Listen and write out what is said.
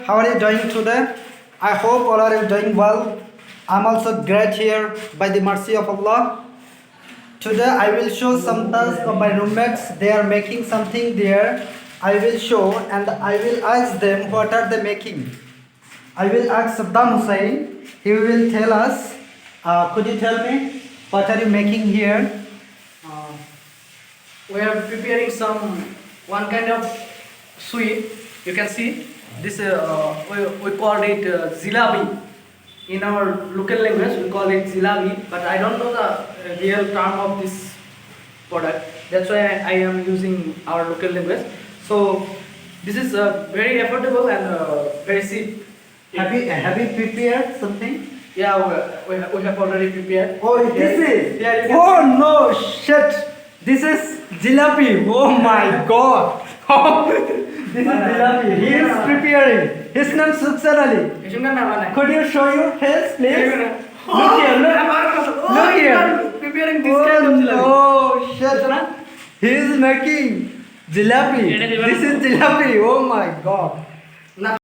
how are you doing today? I hope all are you doing well. I'm also great here by the mercy of Allah. Today I will show some tasks of my roommates. They are making something there. I will show and I will ask them what are they making. I will ask Saddam Hussein. He will tell us. Could you tell me what are you making here? Uh, we are preparing one kind of sweet. You can see this. We call it Jalebi. In our local language, we call it Jalebi. But I don't know the real term of this product. That's why I am using our local language. So this is very affordable and very cheap. Have you prepared something? Yeah, we have already prepared. Oh, this is. Yeah, you can Oh no, shit! This is Jalebi. Oh my god! This is Jalebi. He is preparing. His name is Suksar Ali. Could you show your face, please? Look here, look here. Preparing this kind of jalebi. Oh shit! He is making jalebi. This is jalebi. Oh my god!